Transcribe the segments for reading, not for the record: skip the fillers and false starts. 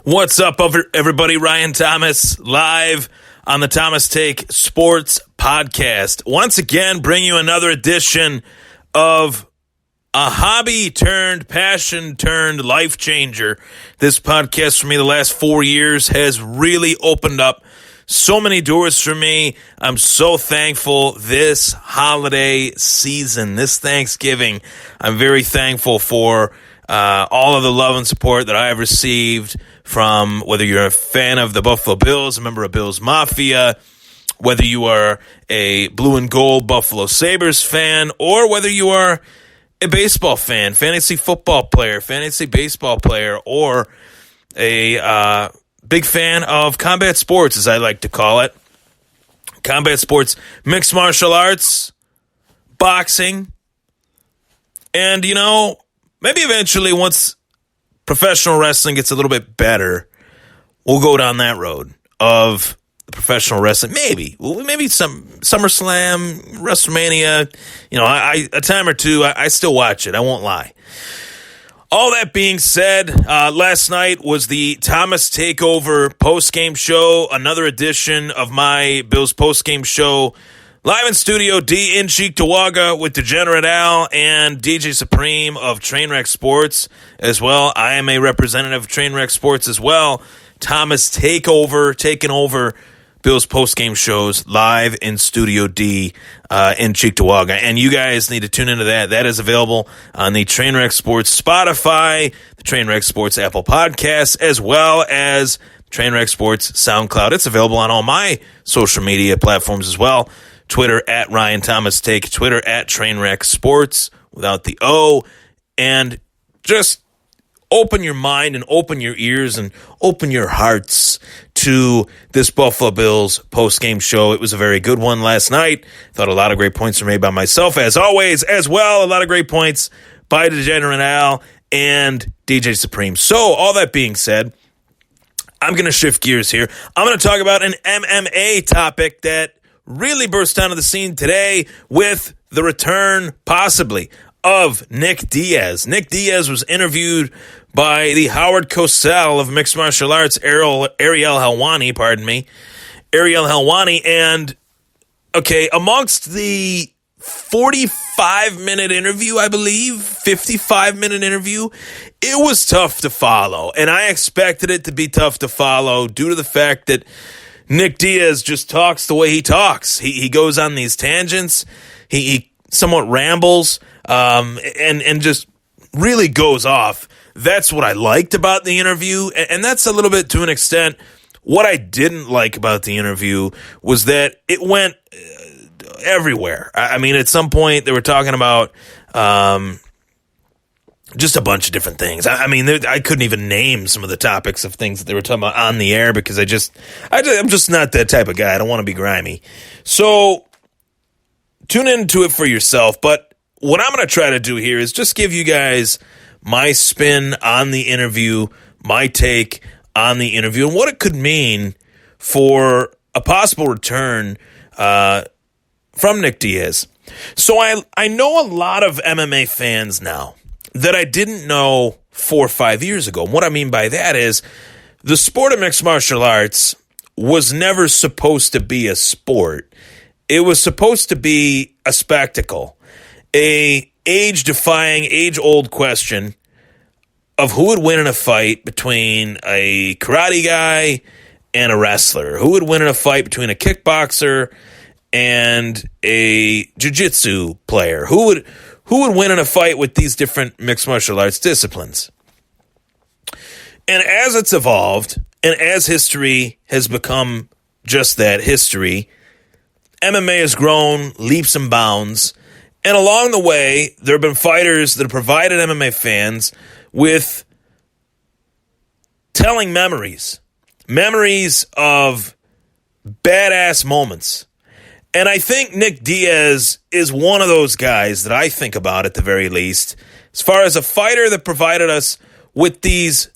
What's up, everybody? Ryan Thomas, live on the Thomas Take Sports Podcast. Once again, bring you another edition of a hobby turned passion turned life changer. This podcast for me the last 4 years has really opened up so many doors for me. I'm so thankful this holiday season, this Thanksgiving. I'm very thankful for all of the love and support that I have received from whether you're a fan of the Buffalo Bills, a member of Bills Mafia, whether you are a blue and gold Buffalo Sabres fan, or whether you are a baseball fan, fantasy football player, fantasy baseball player, or a big fan of combat sports, as I like to call it. Combat sports, mixed martial arts, boxing, and, you know, maybe eventually once professional wrestling gets a little bit better, we'll go down that road of professional wrestling. Maybe some SummerSlam, WrestleMania. You know, a time or two, I still watch it. I won't lie. All that being said, last night was the Thomas Takeover postgame show, another edition of my Bills postgame show. Live in Studio D in Cheektowaga with Degenerate Al and DJ Supreme of Trainwreck Sports as well. I am a representative of Trainwreck Sports as well. Thomas Takeover, taking over Bill's postgame shows live in Studio D in Cheektowaga. And you guys need to tune into that. That is available on the Trainwreck Sports Spotify, the Trainwreck Sports Apple Podcasts, as well as Trainwreck Sports SoundCloud. It's available on all my social media platforms as well. Twitter at Ryan Thomas Take, Twitter at Trainwreck Sports without the O, and just open your mind and open your ears and open your hearts to this Buffalo Bills post-game show. It was a very good one last night. Thought a lot of great points were made by myself, as always, as well. A lot of great points by Degenerate Al and DJ Supreme. So, all that being said, I'm going to shift gears here. I'm going to talk about an MMA topic that really burst onto the scene today with the return, possibly, of Nick Diaz. Nick Diaz was interviewed by the Howard Cosell of Mixed Martial Arts, Ariel Helwani, Ariel Helwani, and, okay, amongst the 45-minute interview, I believe, 55-minute interview, it was tough to follow, and I expected it to be tough to follow due to the fact that Nick Diaz just talks the way he talks. He goes on these tangents. He somewhat rambles and just really goes off. That's what I liked about the interview, and that's a little bit to an extent. What I didn't like about the interview was that it went everywhere. I mean, at some point they were talking about just a bunch of different things. I mean, I couldn't even name some of the topics of things that they were talking about on the air because I'm just not that type of guy. I don't want to be grimy. So tune into it for yourself. But what I'm going to try to do here is just give you guys my spin on the interview, my take on the interview, and what it could mean for a possible return from Nick Diaz. So I know a lot of MMA fans now that I didn't know 4 or 5 years ago. And what I mean by that is the sport of mixed martial arts was never supposed to be a sport. It was supposed to be a spectacle, a age-defying, age-old question of who would win in a fight between a karate guy and a wrestler. Who would win in a fight between a kickboxer and a jiu-jitsu player? Who would win in a fight with these different mixed martial arts disciplines? And as it's evolved, and as history has become just that, history, MMA has grown leaps and bounds. And along the way, there have been fighters that have provided MMA fans with telling memories of badass moments. And I think Nick Diaz is one of those guys that I think about at the very least, as far as a fighter that provided us with these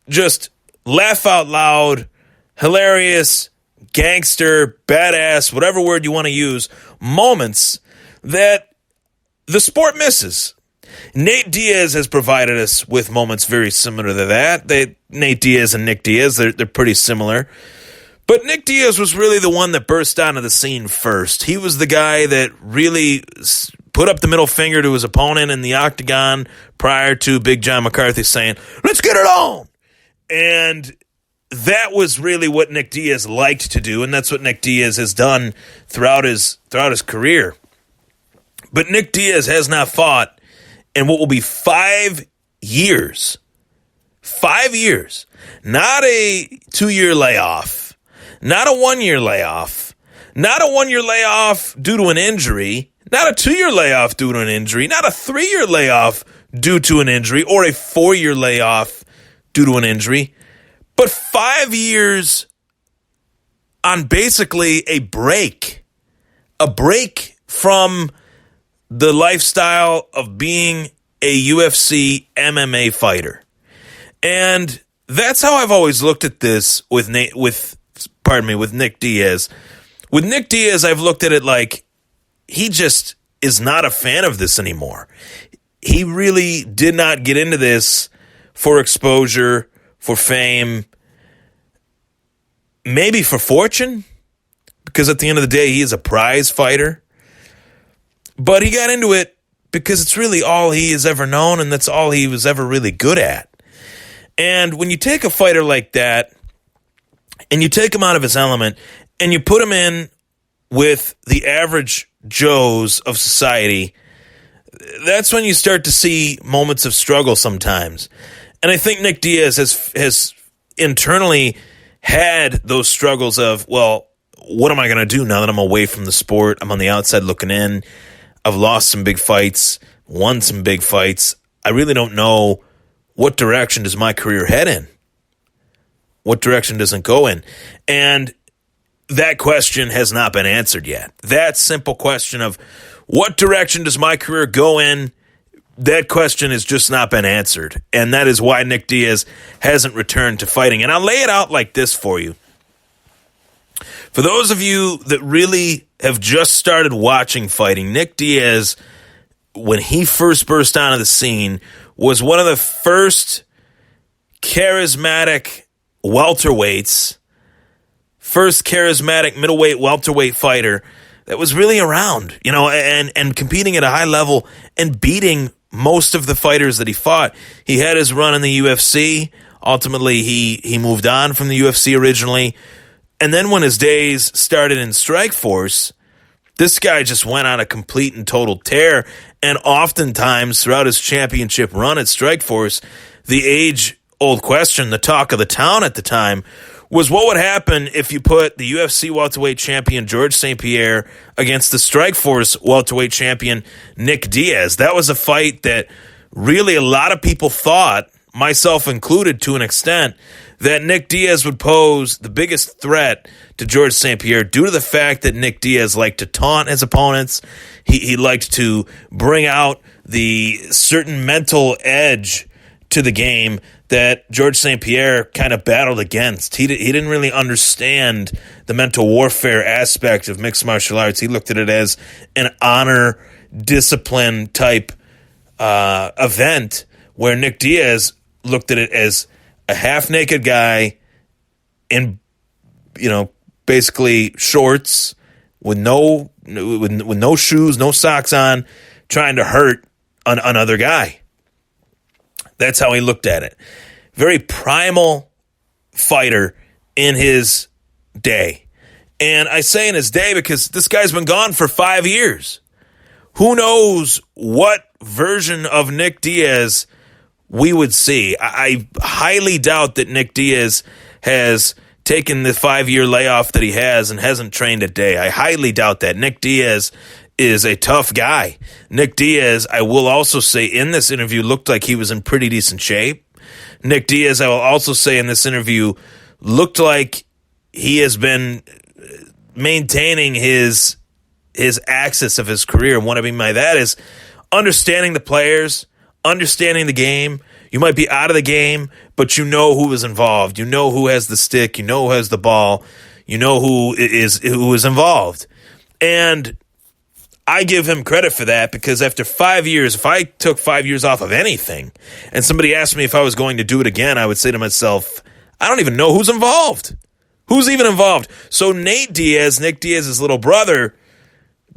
just laugh out loud, hilarious, gangster, badass, whatever word you want to use, moments that the sport misses. Nate Diaz has provided us with moments very similar to that. Nate Diaz and Nick Diaz, they're pretty similar. But Nick Diaz was really the one that burst onto the scene first. He was the guy that really put up the middle finger to his opponent in the octagon prior to Big John McCarthy saying, "Let's get it on!" And that was really what Nick Diaz liked to do, and that's what Nick Diaz has done throughout his career. But Nick Diaz has not fought in what will be 5 years. 5 years. Not a 2-year layoff. Not a 1-year layoff. Not a 1-year layoff due to an injury. Not a 2-year layoff due to an injury. Not a 3-year layoff due to an injury. Or a 4-year layoff due to an injury. But 5 years on basically a break. A break from the lifestyle of being a UFC MMA fighter. And that's how I've always looked at this with Nick Diaz. With Nick Diaz, I've looked at it like he just is not a fan of this anymore. He really did not get into this for exposure, for fame, maybe for fortune, because at the end of the day, he is a prize fighter. But he got into it because it's really all he has ever known, and that's all he was ever really good at. And when you take a fighter like that, and you take him out of his element, and you put him in with the average Joes of society, that's when you start to see moments of struggle sometimes. And I think Nick Diaz has internally had those struggles of, well, what am I going to do now that I'm away from the sport? I'm on the outside looking in. I've lost some big fights, won some big fights. I really don't know what direction does my career head in? What direction does it go in? And that question has not been answered yet. That simple question of what direction does my career go in, that question has just not been answered. And that is why Nick Diaz hasn't returned to fighting. And I'll lay it out like this for you. For those of you that really have just started watching fighting, Nick Diaz, when he first burst onto the scene, was one of the first charismatic welterweights, first charismatic middleweight welterweight fighter that was really around, and competing at a high level and beating most of the fighters that he fought. He had his run in the UFC. Ultimately, he moved on from the UFC originally. And then when his days started in Strikeforce, this guy just went on a complete and total tear. And oftentimes throughout his championship run at Strikeforce, the age-old question, the talk of the town at the time, was what would happen if you put the UFC welterweight champion George St. Pierre against the Strikeforce welterweight champion Nick Diaz. That was a fight that really a lot of people thought, myself included to an extent, that Nick Diaz would pose the biggest threat to George St. Pierre due to the fact that Nick Diaz liked to taunt his opponents. He liked to bring out the certain mental edge to the game that George St. Pierre kind of battled against. He didn't really understand the mental warfare aspect of mixed martial arts. He looked at it as an honor, discipline type event, where Nick Diaz looked at it as a half-naked guy in, basically shorts with no shoes, no socks on, trying to hurt another guy. That's how he looked at it. Very primal fighter in his day. And I say in his day because this guy's been gone for 5 years. Who knows what version of Nick Diaz we would see. I highly doubt that Nick Diaz has taken the 5-year layoff that he has and hasn't trained a day. I highly doubt that. Nick Diaz is a tough guy. Nick Diaz, I will also say in this interview, looked like he was in pretty decent shape. Nick Diaz, I will also say in this interview, looked like he has been maintaining his axis of his career. And what I mean by that is understanding the players, understanding the game. You might be out of the game, but you know who is involved. You know who has the stick. You know who has the ball. You know who is involved. And I give him credit for that because after 5 years, if I took 5 years off of anything and somebody asked me if I was going to do it again, I would say to myself, I don't even know who's involved. Who's even involved? So Nick Diaz's little brother,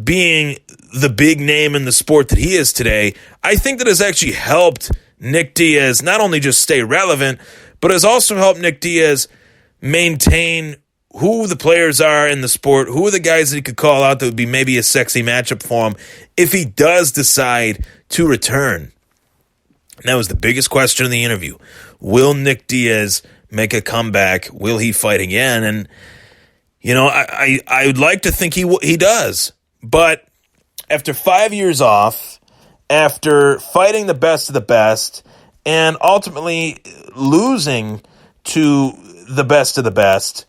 being the big name in the sport that he is today, I think that has actually helped Nick Diaz not only just stay relevant, but has also helped Nick Diaz maintain who the players are in the sport, who are the guys that he could call out that would be maybe a sexy matchup for him if he does decide to return. And that was the biggest question in the interview. Will Nick Diaz make a comeback? Will he fight again? And, you know, I would like to think he does. But after 5 years off, after fighting the best of the best, and ultimately losing to the best of the best,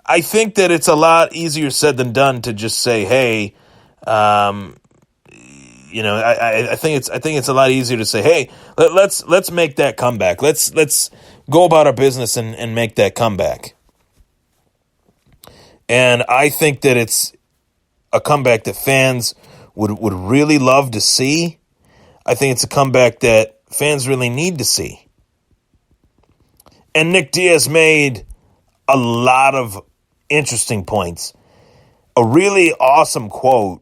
I think that it's a lot easier said than done to just say, "Hey," you know, I think it's a lot easier to say, "Hey, let's make that comeback. Let's go about our business and make that comeback." And I think that it's a comeback that fans would really love to see. I think it's a comeback that fans really need to see. And Nick Diaz made a lot of interesting points. A really awesome quote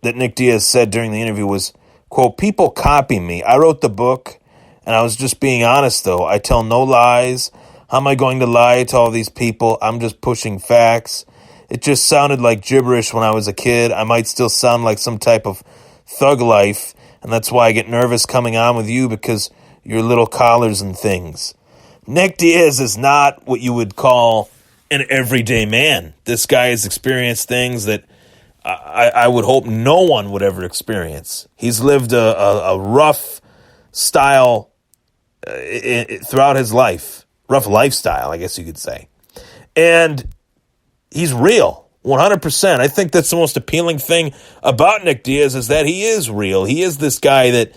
that Nick Diaz said during the interview was, quote, "People copy me. I wrote the book, and I was just being honest, though. I tell no lies. How am I going to lie to all these people? I'm just pushing facts. It just sounded like gibberish when I was a kid. I might still sound like some type of thug life, and that's why I get nervous coming on with you because you're little collars and things." Nick Diaz is not what you would call an everyday man. This guy has experienced things that I would hope no one would ever experience. He's lived a rough style throughout his life. Rough lifestyle, I guess you could say. And he's real, 100%. I think that's the most appealing thing about Nick Diaz is that he is real. He is this guy that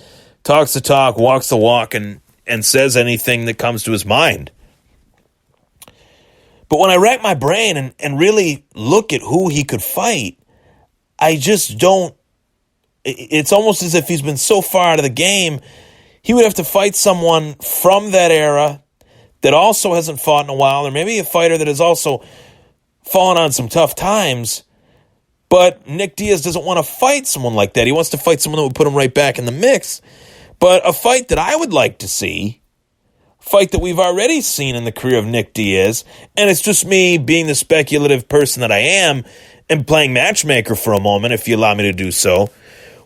talks the talk, walks the walk, and says anything that comes to his mind. But when I rack my brain and really look at who he could fight, I just don't. It's almost as if he's been so far out of the game, he would have to fight someone from that era that also hasn't fought in a while, or maybe a fighter that has also fallen on some tough times. But Nick Diaz doesn't want to fight someone like that. He wants to fight someone that would put him right back in the mix. But a fight that I would like to see, fight that we've already seen in the career of Nick Diaz, and it's just me being the speculative person that I am and playing matchmaker for a moment, if you allow me to do so,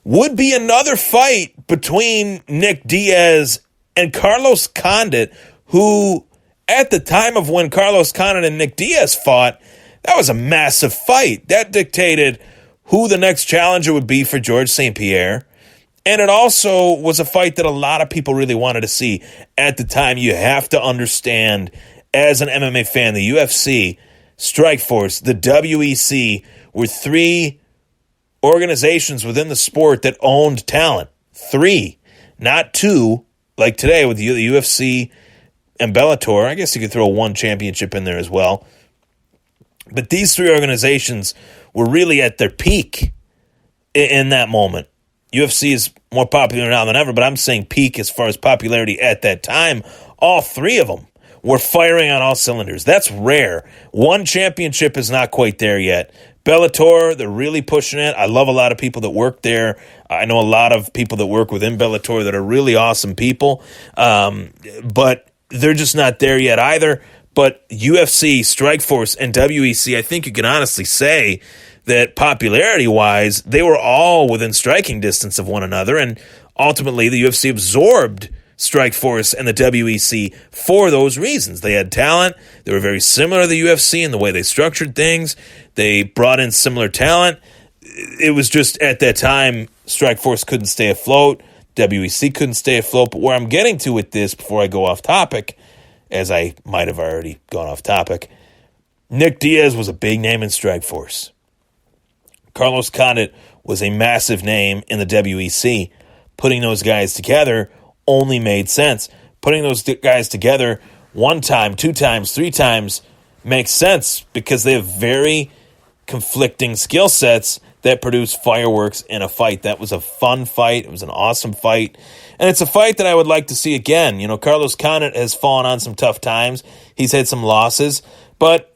would be another fight between Nick Diaz and Carlos Condit, who at the time of when Carlos Condit and Nick Diaz fought, that was a massive fight. That dictated who the next challenger would be for George St. Pierre. And it also was a fight that a lot of people really wanted to see at the time. You have to understand, as an MMA fan, the UFC, Strikeforce, the WEC were three organizations within the sport that owned talent. Three, not two, like today with the UFC and Bellator. I guess you could throw one championship in there as well. But these three organizations were really at their peak in that moment. UFC is more popular now than ever, but I'm saying peak as far as popularity at that time. All three of them were firing on all cylinders. That's rare. One championship is not quite there yet. Bellator, they're really pushing it. I love a lot of people that work there. I know a lot of people that work within Bellator that are really awesome people, but they're just not there yet either. But UFC, Strikeforce, and WEC, I think you can honestly say that popularity-wise, they were all within striking distance of one another, and ultimately the UFC absorbed Strikeforce and the WEC for those reasons. They had talent. They were very similar to the UFC in the way they structured things. They brought in similar talent. It was just at that time, Strikeforce couldn't stay afloat. WEC couldn't stay afloat. But where I'm getting to with this before I go off topic, as I might have already gone off topic, Nick Diaz was a big name in Strikeforce. Carlos Condit was a massive name in the WEC. Putting those guys together only made sense. Putting those guys together one time, two times, three times makes sense because they have very conflicting skill sets that produced fireworks in a fight. That was a fun fight. It was an awesome fight. And it's a fight that I would like to see again. You know, Carlos Condit has fallen on some tough times. He's had some losses. But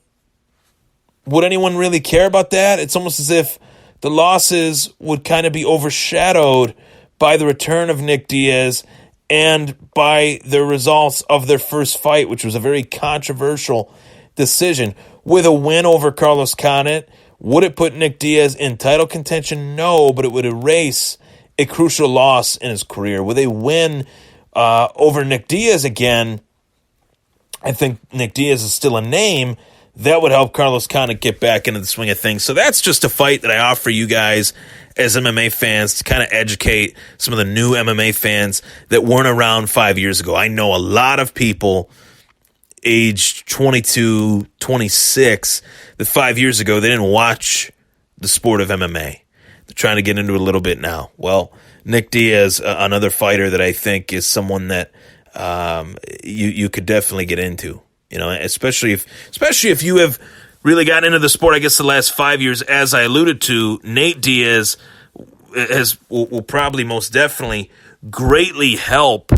would anyone really care about that? It's almost as if the losses would kind of be overshadowed by the return of Nick Diaz and by the results of their first fight, which was a very controversial decision. With a win over Carlos Condit, would it put Nick Diaz in title contention? No, but it would erase a crucial loss in his career. With a win over Nick Diaz again, I think Nick Diaz is still a name. That would help Carlos Condit get back into the swing of things. So that's just a fight that I offer you guys as MMA fans to kind of educate some of the new MMA fans that weren't around 5 years ago. I know a lot of people aged 22, 26 that 5 years ago they didn't watch the sport of MMA. They're trying to get into it a little bit now. Well, Nick Diaz, another fighter that I think is someone that you could definitely get into. You know, especially if you have really gotten into the sport, I guess, the last 5 years, as I alluded to. Nate Diaz will probably most definitely greatly help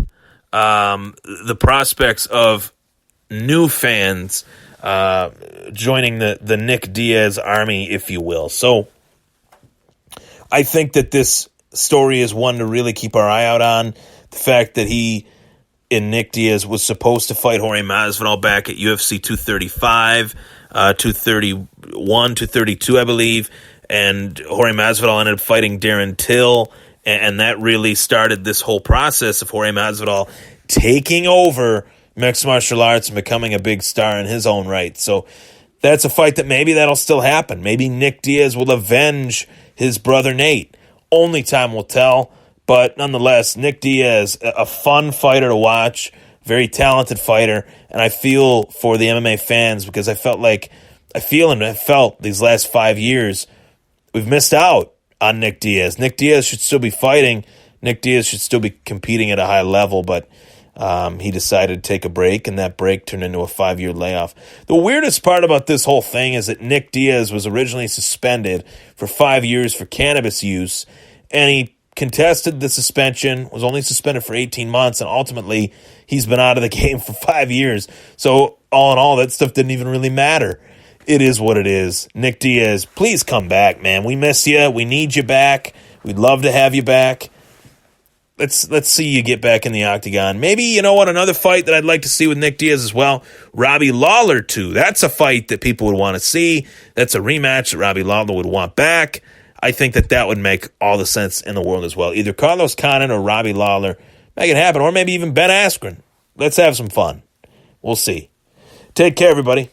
the prospects of new fans joining the Nick Diaz army, if you will. So I think that this story is one to really keep our eye out on. The fact that Nick Diaz was supposed to fight Jorge Masvidal back at UFC 235, 231, 232, I believe, and Jorge Masvidal ended up fighting Darren Till, and that really started this whole process of Jorge Masvidal taking over mixed martial arts and becoming a big star in his own right. So that's a fight that maybe that'll still happen. Maybe Nick Diaz will avenge his brother Nate. Only time will tell. But nonetheless, Nick Diaz, a fun fighter to watch, very talented fighter, and I feel for the MMA fans because I felt these last 5 years we've missed out on Nick Diaz. Nick Diaz should still be fighting. Nick Diaz should still be competing at a high level, but he decided to take a break, and that break turned into a 5-year layoff. The weirdest part about this whole thing is that Nick Diaz was originally suspended for 5 years for cannabis use, and he contested the suspension, was only suspended for 18 months, and ultimately he's been out of the game for 5 years. So all in all, that stuff didn't even really matter. It is what it is. Nick Diaz, please come back, man. We miss you. We need you back. We'd love to have you back. Let's see you get back in the octagon. Maybe, you know what, another fight that I'd like to see with Nick Diaz as well, Robbie Lawler too. That's a fight that people would want to see. That's a rematch that Robbie Lawler would want back. I think that would make all the sense in the world as well. Either Carlos Condit or Robbie Lawler. Make it happen. Or maybe even Ben Askren. Let's have some fun. We'll see. Take care, everybody.